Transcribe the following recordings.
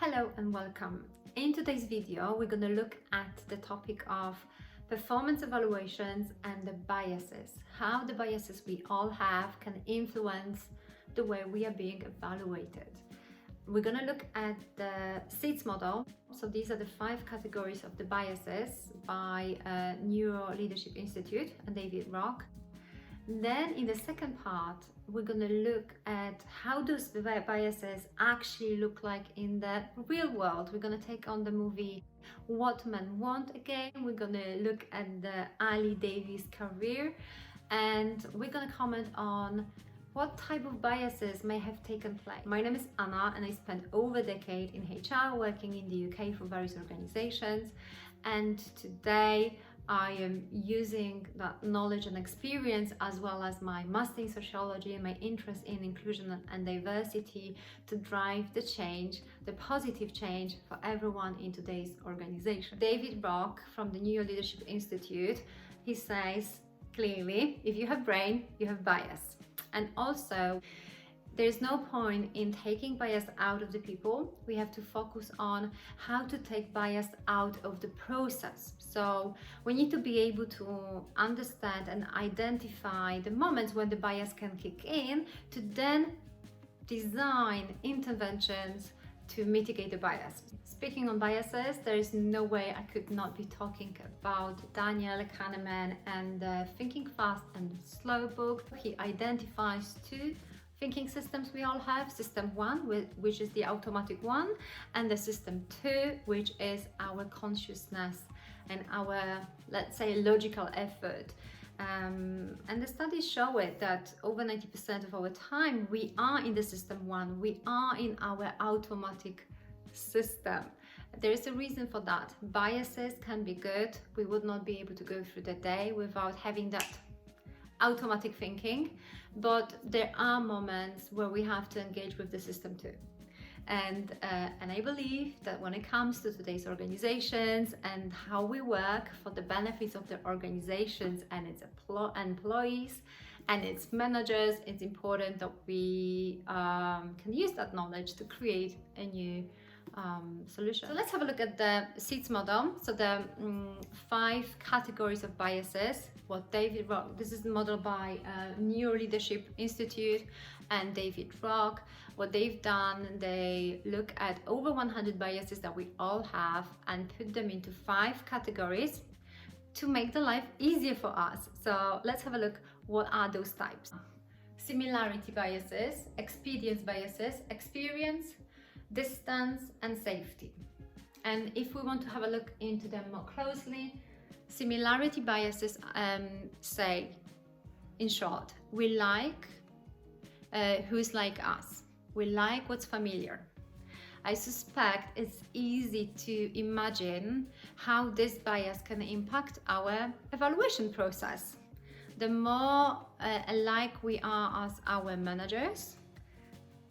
Hello and welcome. In today's video, we're going to look at the topic of performance evaluations and the biases. How the biases we all have can influence the way we are being evaluated. We're going to look at the SEATS model. So these are the 5 categories of the biases by Neuroleadership Institute and David Rock. Then in the second part, we're going to look at how those biases actually look like in the real world. We're going to take on the movie What Men Want again. We're going to look at the Ali Davis career, and we're going to comment on what type of biases may have taken place. My name is Anna and I spent over a decade in HR working in the UK for various organizations, and today I am using that knowledge and experience, as well as my master in sociology and my interest in inclusion and diversity, to drive the change, the positive change for everyone in today's organization. David Rock from the Neuroleadership Institute, he says clearly, if you have brain, you have bias. And also, there's no point in taking bias out of the people. We have to focus on how to take bias out of the process. So we need to be able to understand and identify the moments when the bias can kick in, to then design interventions to mitigate the bias. Speaking on biases, there is no way I could not be talking about Daniel Kahneman and the Thinking Fast and Slow book. He identifies 2 thinking systems we all have: system 1, which is the automatic one, and the system 2, which is our consciousness and our, let's say, logical effort. And the studies show it that over 90% of our time we are in the system 1, we are in our automatic system. There is a reason for that. Biases can be good. We would not be able to go through the day without having that automatic thinking, but there are moments where we have to engage with the system too. And I believe that when it comes to today's organizations and how we work for the benefits of the organizations and its employees and its managers, it's important that we can use that knowledge to create a new solution. So let's have a look at the SEATS model. So the 5 categories of biases. What David Rock, this is the model by Neuroleadership Institute and David Rock. What they've done, they look at over 100 biases that we all have and put them into 5 categories to make the life easier for us. So let's have a look. What are those types? Similarity biases, expedience biases, experience, distance, and safety. And if we want to have a look into them more closely, similarity biases say, in short, we like who's like us. We like what's familiar. I suspect it's easy to imagine how this bias can impact our evaluation process. The more alike we are as our managers,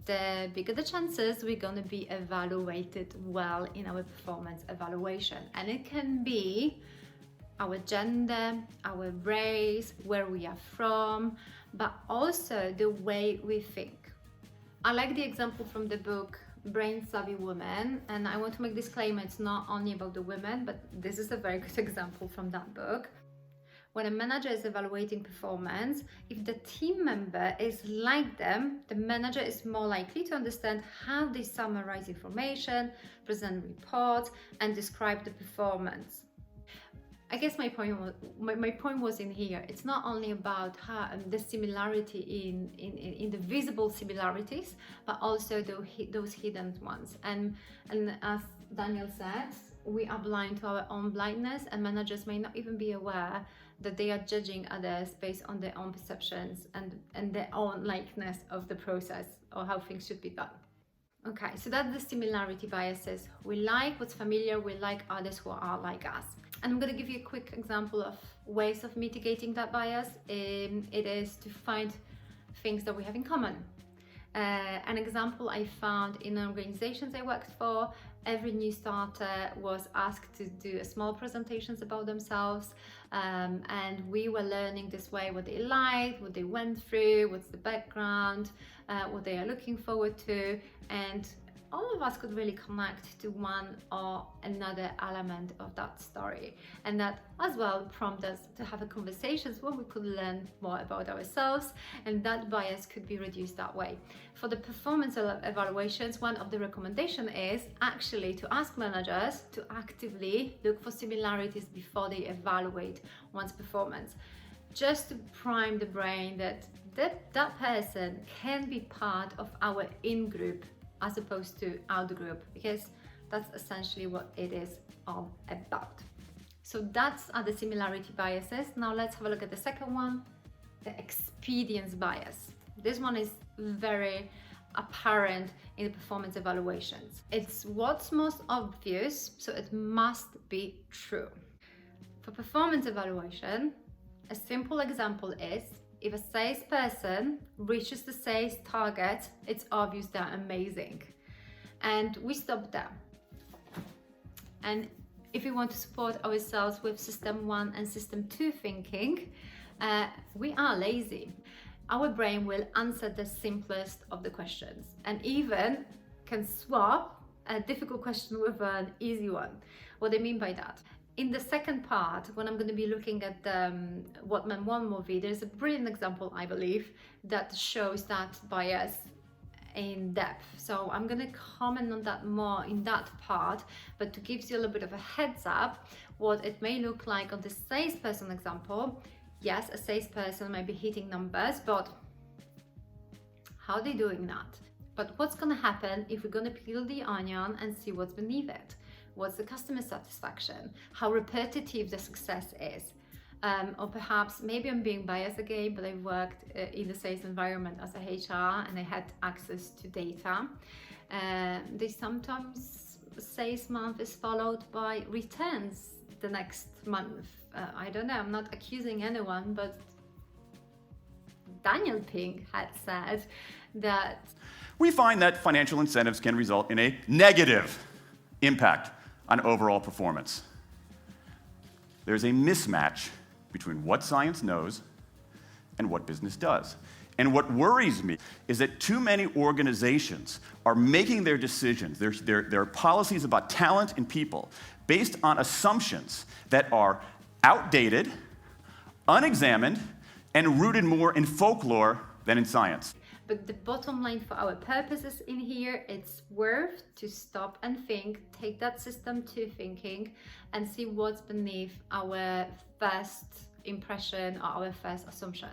the bigger the chances we're going to be evaluated well in our performance evaluation. And it can be our gender, our race, where we are from, but also the way we think. I like the example from the book Brain Savvy Woman, and I want to make this claim: it's not only about the women, but this is a very good example from that book. When a manager is evaluating performance, if the team member is like them, the manager is more likely to understand how they summarize information, present reports, and describe the performance. I guess my point was in here. It's not only about how the similarity in the visible similarities, but also those hidden ones. And as Daniel said, we are blind to our own blindness, and managers may not even be aware that they are judging others based on their own perceptions and their own likeness of the process or how things should be done. Okay, so that's the similarity biases. We like what's familiar, we like others who are like us. And I'm going to give you a quick example of ways of mitigating that bias. It is to find things that we have in common. An example I found in organizations I worked for, every new starter was asked to do small presentations about themselves, and we were learning this way what they liked, what they went through, what's the background, what they are looking forward to. And all of us could really connect to one or another element of that story. And that as well prompts us to have a conversations where we could learn more about ourselves, and that bias could be reduced that way. For the performance evaluations, one of the recommendation is actually to ask managers to actively look for similarities before they evaluate one's performance, just to prime the brain that that person can be part of our in-group as opposed to out-group, because that's essentially what it is all about. So that's the similarity biases. Now let's have a look at the second one, the expedience bias. This one is very apparent in the performance evaluations. It's what's most obvious, so it must be true. For performance evaluation, a simple example is if a salesperson reaches the sales target, it's obvious they're amazing. And we stop there. And if we want to support ourselves with system 1 and system 2 thinking, we are lazy. Our brain will answer the simplest of the questions and even can swap a difficult question with an easy one. What I mean by that? In the second part, when I'm going to be looking at the What Men Want movie, there's a brilliant example, I believe, that shows that bias in depth. So I'm going to comment on that more in that part, but to give you a little bit of a heads up, what it may look like on the salesperson example. Yes, a salesperson might be hitting numbers, but how are they doing that? But what's going to happen if we're going to peel the onion and see what's beneath it? What's the customer satisfaction? How repetitive the success is? Or perhaps, maybe I'm being biased again, but I've worked in the sales environment as a HR and I had access to data. They sometimes, sales month is followed by returns the next month. I don't know, I'm not accusing anyone, but Daniel Pink had said that we find that financial incentives can result in a negative impact on overall performance. There's a mismatch between what science knows and what business does. And what worries me is that too many organizations are making their decisions, their policies about talent and people, based on assumptions that are outdated, unexamined, and rooted more in folklore than in science. But the bottom line for our purposes in here, it's worth to stop and think, take that system 2 thinking and see what's beneath our first impression or our first assumption.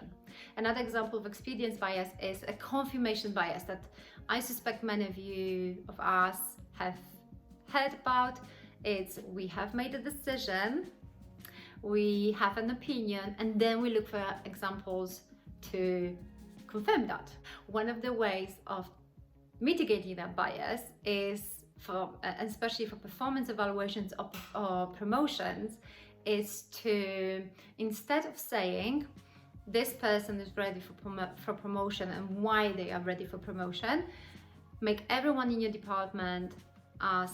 Another example of expedience bias is a confirmation bias that I suspect many of us have heard about. It's we have made a decision, we have an opinion, and then we look for examples to confirm that. One of the ways of mitigating that bias is, especially for performance evaluations or promotions, is to, instead of saying this person is ready for promotion and why they are ready for promotion, make everyone in your department as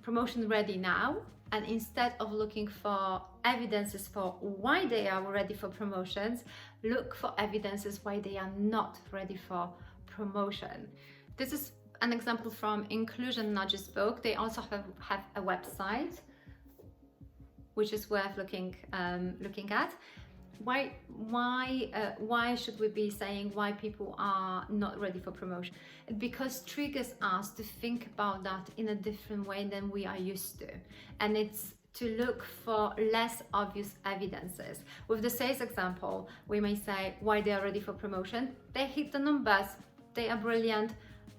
promotion ready now. And instead of looking for evidences for why they are ready for promotions, look for evidences why they are not ready for promotion. This is an example from Inclusion Nudges book. They also have a website, which is worth looking at. Why should we be saying why people are not ready for promotion? Because triggers us to think about that in a different way than we are used to, and it's to look for less obvious evidences. With the sales example, we may say why they are ready for promotion. They hit the numbers, they are brilliant,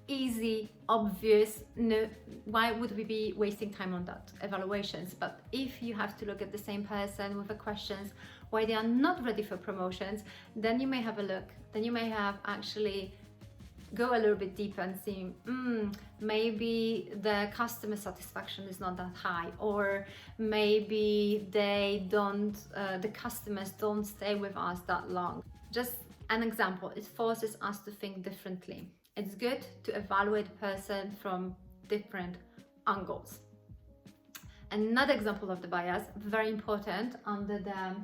easy, obvious. No, why would we be wasting time on that evaluations? But if you have to look at the same person with the questions why they are not ready for promotions, then you may have a look. Then you may have actually go a little bit deeper and see, maybe the customer satisfaction is not that high, or maybe the customers don't stay with us that long. Just an example, it forces us to think differently. It's good to evaluate a person from different angles. Another example of the bias, very important under the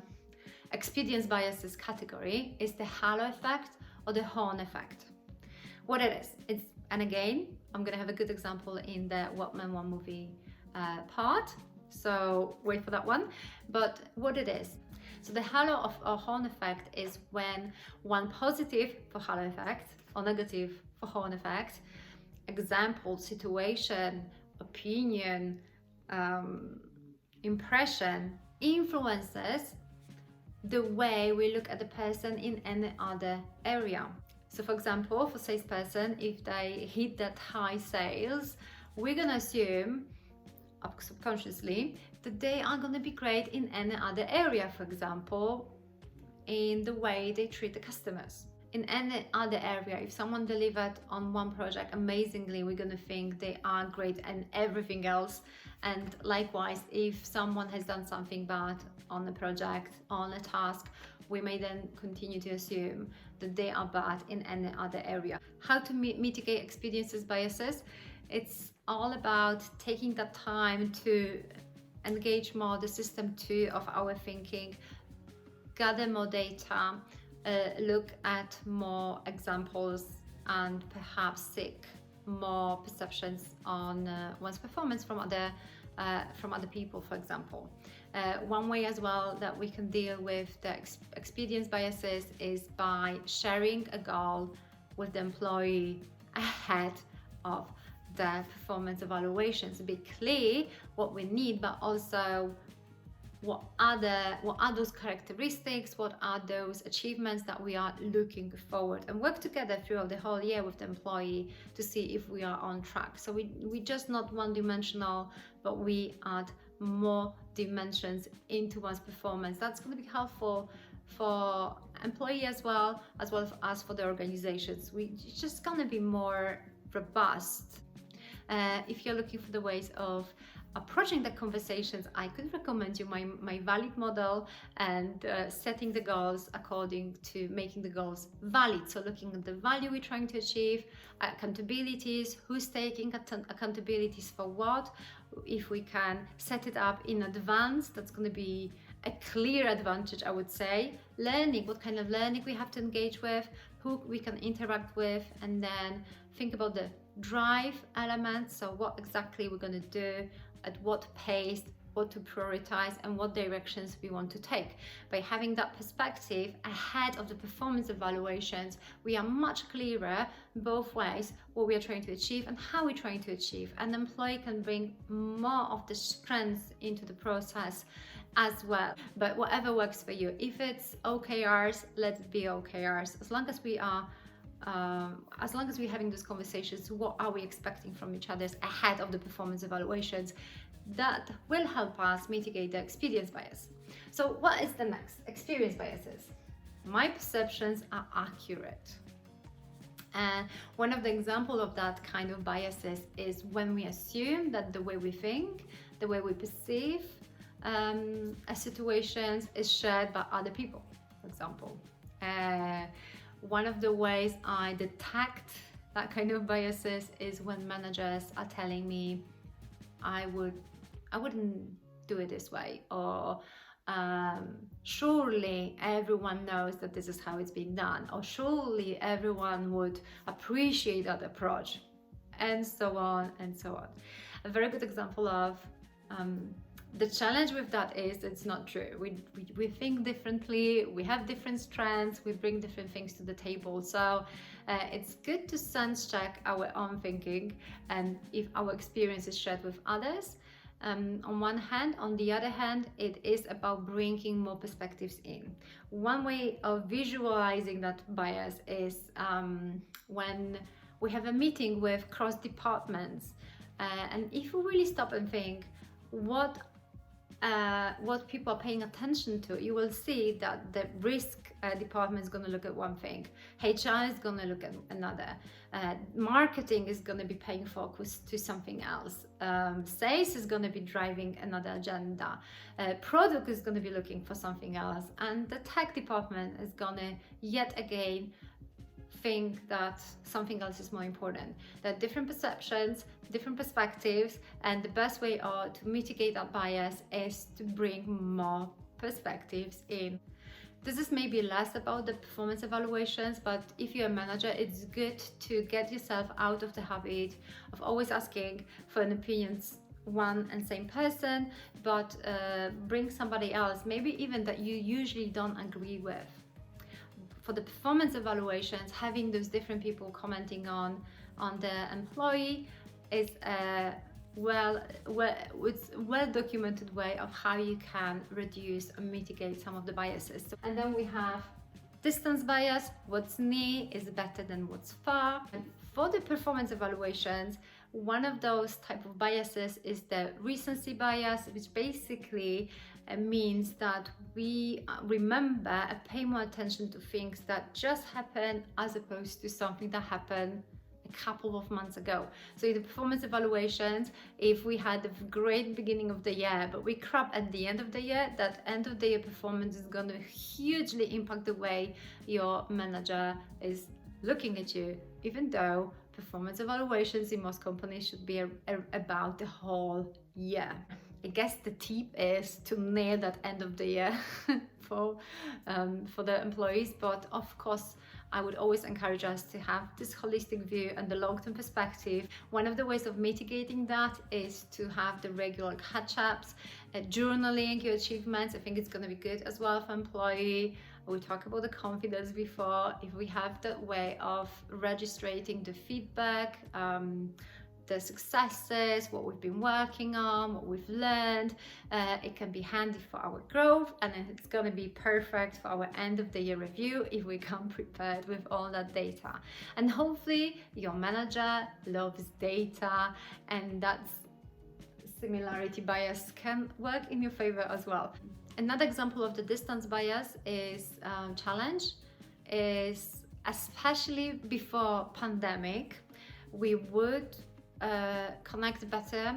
expedience biases category, is the halo effect or the horn effect. What it is, and again, I'm gonna have a good example in the What Men Want movie part, so wait for that one. But what it is, so the halo of a horn effect is when one positive for halo effect or negative for horn effect, example, situation, opinion, impression influences the way we look at the person in any other area. So for example, for salesperson, if they hit that high sales, we're gonna assume subconsciously that they are gonna be great in any other area, for example, in the way they treat the customers. In any other area, if someone delivered on one project amazingly, we're gonna think they are great in everything else. And likewise, if someone has done something bad on a project, on a task, we may then continue to assume that they are bad in any other area. How to mitigate experiences biases? It's all about taking that time to engage more the system 2 of our thinking, gather more data, look at more examples, and perhaps seek more perceptions on one's performance from other people, for example. One way as well that we can deal with the experience biases is by sharing a goal with the employee ahead of the performance evaluations. Be clear what we need, but also what are those characteristics, what are those achievements that we are looking forward, and work together throughout the whole year with the employee to see if we are on track. So we just not one-dimensional, but we add more dimensions into one's performance. That's going to be helpful for employee as well as for the organizations. It's just going to be more robust. If you're looking for the ways of approaching the conversations, I could recommend you my valid model and setting the goals according to making the goals valid. So looking at the value we're trying to achieve, accountabilities, who's taking accountabilities for what. If we can set it up in advance, that's going to be a clear advantage, I would say. Learning, what kind of learning we have to engage with, who we can interact with, and then think about the drive element. So what exactly we're going to do, at what pace, what to prioritize, and what directions we want to take. By having that perspective ahead of the performance evaluations, we are much clearer both ways what we are trying to achieve and how we're trying to achieve. An employee can bring more of the strengths into the process as well. But whatever works for you, if it's OKRs, let it be OKRs. As long as we're having those conversations, what are we expecting from each other ahead of the performance evaluations, that will help us mitigate the experience bias. So what is the next? Experience biases. My perceptions are accurate. And one of the examples of that kind of biases is when we assume that the way we think, the way we perceive a situation is shared by other people, for example. One of the ways I detect that kind of biases is when managers are telling me, I wouldn't do it this way, or surely everyone knows that this is how it's been done, or surely everyone would appreciate that approach, and so on and so on. A very good example of the challenge with that is it's not true. We think differently, we have different strengths, we bring different things to the table. So it's good to sense check our own thinking and if our experience is shared with others. On one hand, on the other hand, it is about bringing more perspectives in. One way of visualizing that bias is when we have a meeting with cross departments, and if we really stop and think what people are paying attention to, you will see that the risk department is going to look at one thing, HR is going to look at another, marketing is going to be paying focus to something else, sales is going to be driving another agenda, product is going to be looking for something else, and the tech department is going to yet again think that something else is more important. There are different perceptions, different perspectives, and the best way to mitigate that bias is to bring more perspectives in. This is maybe less about the performance evaluations, but if you're a manager, it's good to get yourself out of the habit of always asking for an opinions one and same person, but bring somebody else, maybe even that you usually don't agree with. For the performance evaluations, having those different people commenting on the employee is a it's well documented way of how you can reduce or mitigate some of the biases. And then we have distance bias. What's near is better than what's far. And for the performance evaluations, one of those type of biases is the recency bias, which basically means that we remember and pay more attention to things that just happened as opposed to something that happened a couple of months ago. So in the performance evaluations, if we had a great beginning of the year, but we crap at the end of the year, that end of the year performance is going to hugely impact the way your manager is looking at you, even though performance evaluations in most companies should be about the whole year. I guess the tip is to nail that end of the year for the employees, but of course I would always encourage us to have this holistic view and the long-term perspective. One of the ways of mitigating that is to have the regular catch-ups, journaling your achievements. I think it's going to be good as well for employee. We talked about the confidence before. If we have that way of registering the feedback, the successes, what we've been working on, what we've learned, it can be handy for our growth, and it's going to be perfect for our end of the year review if we come prepared with all that data. And hopefully your manager loves data, and that's similarity bias can work in your favor as well. Another example of the distance bias is challenge, is especially before pandemic, we would connect better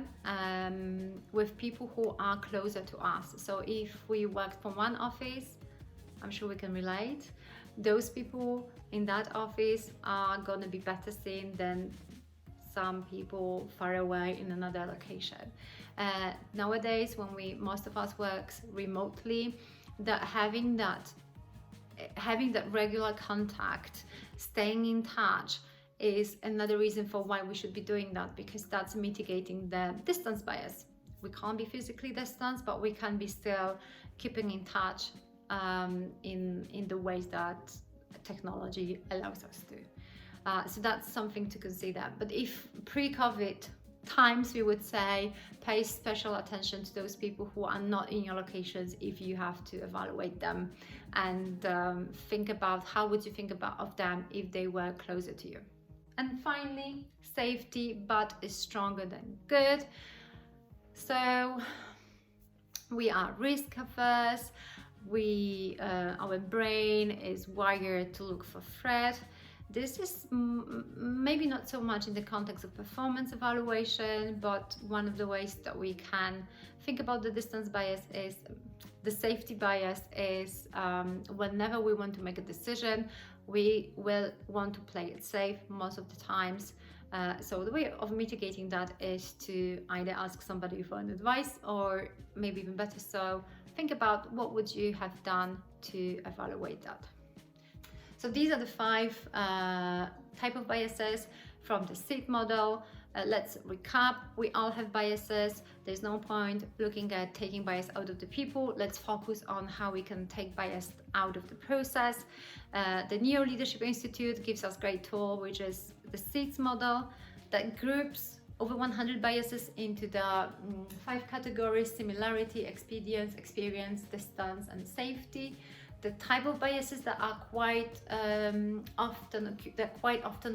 with people who are closer to us. So if we worked from one office, I'm sure we can relate, those people in that office are going to be better seen than some people far away in another location. Nowadays, when most of us works remotely, having that regular contact, staying in touch, is another reason for why we should be doing that, because that's mitigating the distance bias. We can't be physically distant, but we can be still keeping in touch in the ways that technology allows us to. So that's something to consider. But if pre-COVID times, we would say pay special attention to those people who are not in your locations if you have to evaluate them, and think about how would you think about of them if they were closer to you. And finally, safety, but is stronger than good. So we are risk averse. Our brain is wired to look for threat. This is maybe not so much in the context of performance evaluation, but one of the ways that we can think about the distance bias is the safety bias is whenever we want to make a decision, we will want to play it safe most of the times. So the way of mitigating that is to either ask somebody for an advice, or maybe even better so, think about what would you have done to evaluate that. So these are the 5 type of biases from the SEED model. Let's recap. We all have biases. There's no point looking at taking bias out of the people. Let's focus on how we can take bias out of the process. The Neuroleadership Institute gives us a great tool, which is the SEED model that groups over 100 biases into the 5 categories: similarity, expedience, experience, distance, and safety. The type of biases that are quite often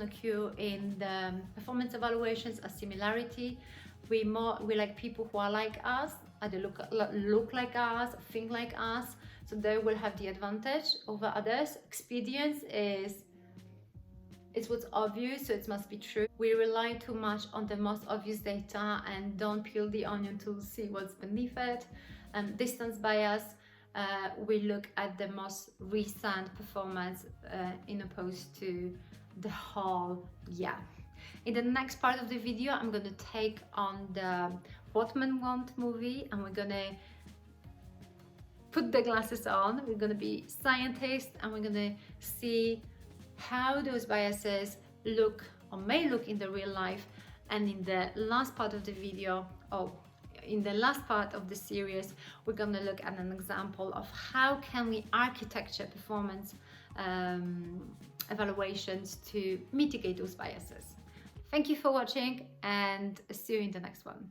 occur in the performance evaluations are similarity. We like people who are like us, either look like us, think like us, so they will have the advantage over others. Expedience is it's what's obvious, so it must be true. We rely too much on the most obvious data and don't peel the onion to see what's beneath it. Distance bias, we look at the most recent performance in opposed to the whole year. In the next part of the video, I'm going to take on the What Men Want movie, and we're going to put the glasses on. We're going to be scientists, and we're going to see how those biases look or may look in the real life. And in the last part of the video, in the last part of the series, we're going to look at an example of how can we architecture performance evaluations to mitigate those biases. Thank you for watching, and see you in the next one.